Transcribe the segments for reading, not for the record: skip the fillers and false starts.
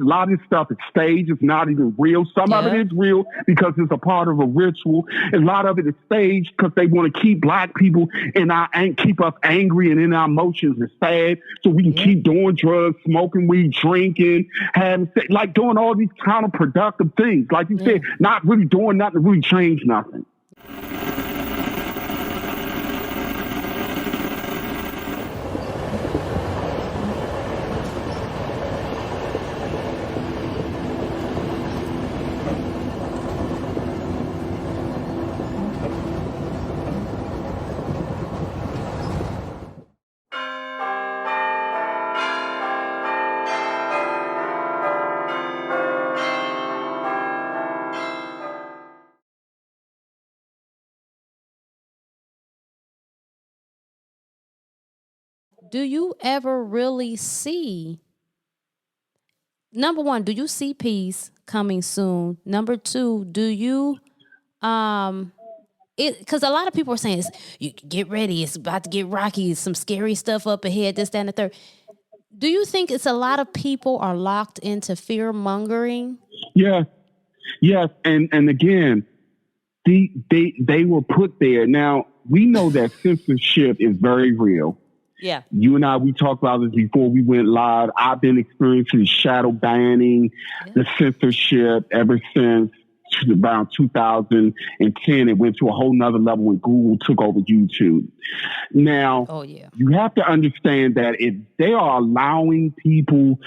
A lot of this stuff is staged. It's not even real. Some of it is real because it's a part of a ritual. A lot of it is staged because they want to keep black people keep us angry and in our emotions and sad, so we can keep doing drugs, smoking weed, drinking, having sex, like doing all these counterproductive things. Like you said, not really doing nothing to really change nothing. Do you ever really see, number one, do you see peace coming soon? Number two, do you, because a lot of people are saying, you get ready, it's about to get rocky, some scary stuff up ahead, this, that, and the third. Do you think it's a lot of people are locked into fear mongering? Yeah. Yes. And again, they were put there. Now, we know that censorship is very real. Yeah. You and I, we talked about this before we went live. I've been experiencing shadow banning, the censorship ever since around 2010. It went to a whole nother level when Google took over YouTube. Now, you have to understand that if they are allowing people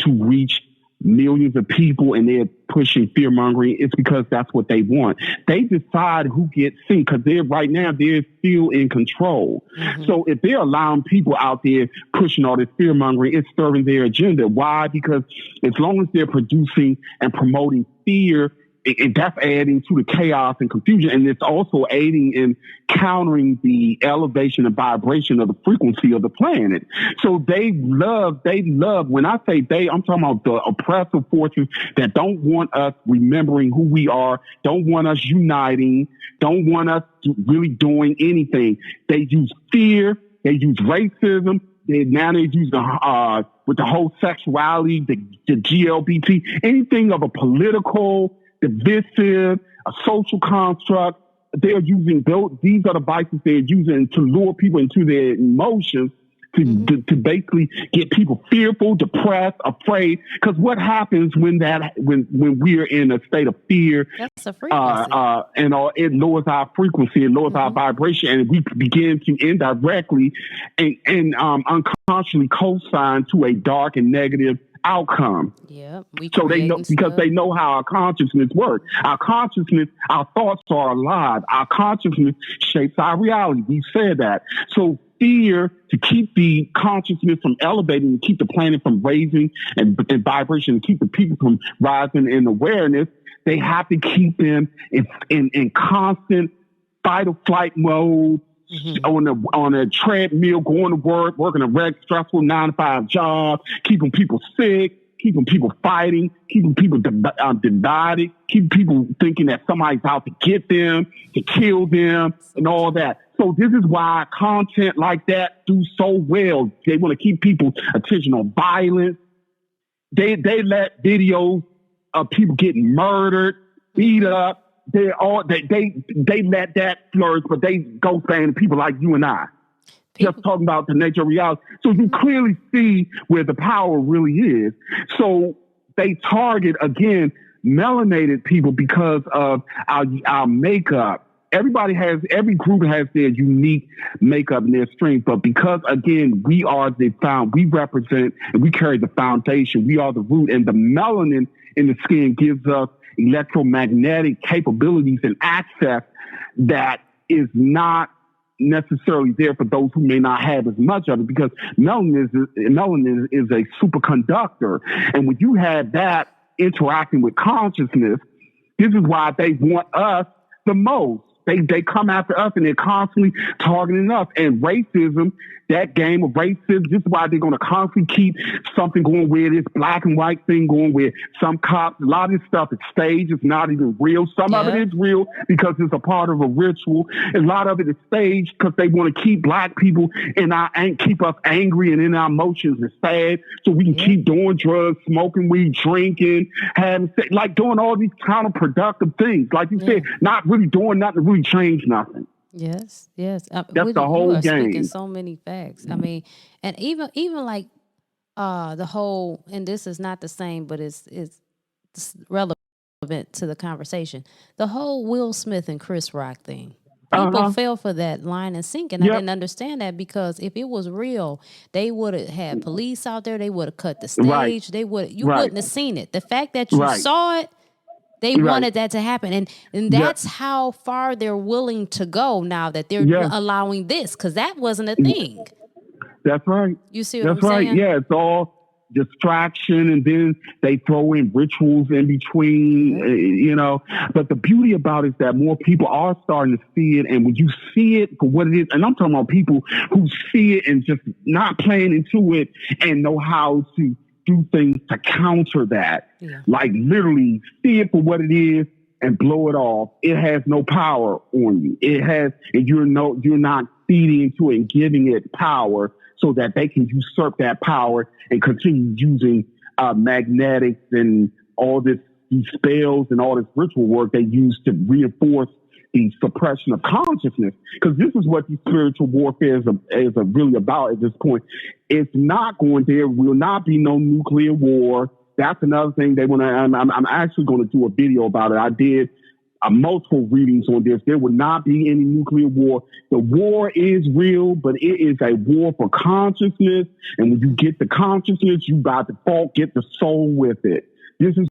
to reach millions of people and they're pushing fear mongering, it's because that's what they want. They decide who gets seen because right now they're still in control. So if they're allowing people out there pushing all this fear mongering, it's serving their agenda. Why? Because as long as they're producing and promoting fear, that's adding to the chaos and confusion, and it's also aiding in countering the elevation and vibration of the frequency of the planet. So they love, when I say they, I'm talking about the oppressive forces that don't want us remembering who we are, don't want us uniting, don't want us really doing anything. They use fear, they use racism, now they use with the whole sexuality, the GLBT, anything of a political, divisive, a social construct. They're using these are the devices they're using to lure people into their emotions to basically get people fearful, depressed, afraid. Because what happens when we're in a state of fear? That's a frequency. It lowers our frequency, it lowers our vibration, and we begin to indirectly and unconsciously co-sign to a dark and negative outcome. Yeah. So they know, because they know how our consciousness works. Our consciousness, our thoughts are alive. Our consciousness shapes our reality. We said that. So fear, to keep the consciousness from elevating, to keep the planet from raising and vibration, to keep the people from rising in awareness, they have to keep them in constant fight or flight mode. On a treadmill, going to work, working a stressful 9-to-5 job, keeping people sick, keeping people fighting, keeping people divided, keeping people thinking that somebody's out to get them, to kill them, and all that. So this is why content like that do so well. They want to keep people's attention on violence. They let videos of people getting murdered, beat up. They let that flourish, but they go saying to people like you and I, just talking about the nature of reality. So you clearly see where the power really is. So they target, again, melanated people because of our makeup. Every group has their unique makeup and their strength, but because, again, we represent and we carry the foundation. We are the root, and the melanin in the skin gives us electromagnetic capabilities and access that is not necessarily there for those who may not have as much of it, because melanin is a superconductor. And when you have that interacting with consciousness, this is why they want us the most. They come after us, and they're constantly targeting us. And racism that game of racism. This is why they're going to constantly keep something going where this black and white thing going where some cops, a lot of this stuff is staged. It's not even real. Some of it is real because it's a part of a ritual. And a lot of it is staged because they want to keep black people keep us angry and in our emotions and sad so we can keep doing drugs, smoking weed, drinking, having sex, like doing all these counterproductive things. Like you said, not really doing nothing to really change nothing. Yes. That's the whole game. Speaking so many facts. I mean, and even like the whole, and this is not the same, but it's relevant to the conversation. The whole Will Smith and Chris Rock thing. People fell for that line and sink, and I didn't understand that because if it was real, they would have had police out there. They would have cut the stage. They would you wouldn't have seen it. The fact that you saw it. They wanted that to happen. And that's how far they're willing to go now that they're allowing this, because that wasn't a thing. That's right. You see what I'm saying? Right. Yeah, it's all distraction, and then they throw in rituals in between, you know. But the beauty about it is that more people are starting to see it, and when you see it for what it is, and I'm talking about people who see it and just not playing into it and know how to do things to counter that. Like literally see it for what it is and blow it off. It has no power on you. It has, and you're not feeding into it and giving it power so that they can usurp that power and continue using magnetics and all these spells and all this ritual work they use to reinforce the suppression of consciousness, because this is what the spiritual warfare is really about at this point. It's not going there. Will not be no nuclear war. That's another thing they want to. I'm actually going to do a video about it. I did multiple readings on this. There will not be any nuclear war. The war is real, but it is a war for consciousness. And when you get the consciousness, you by default get the soul with it. This is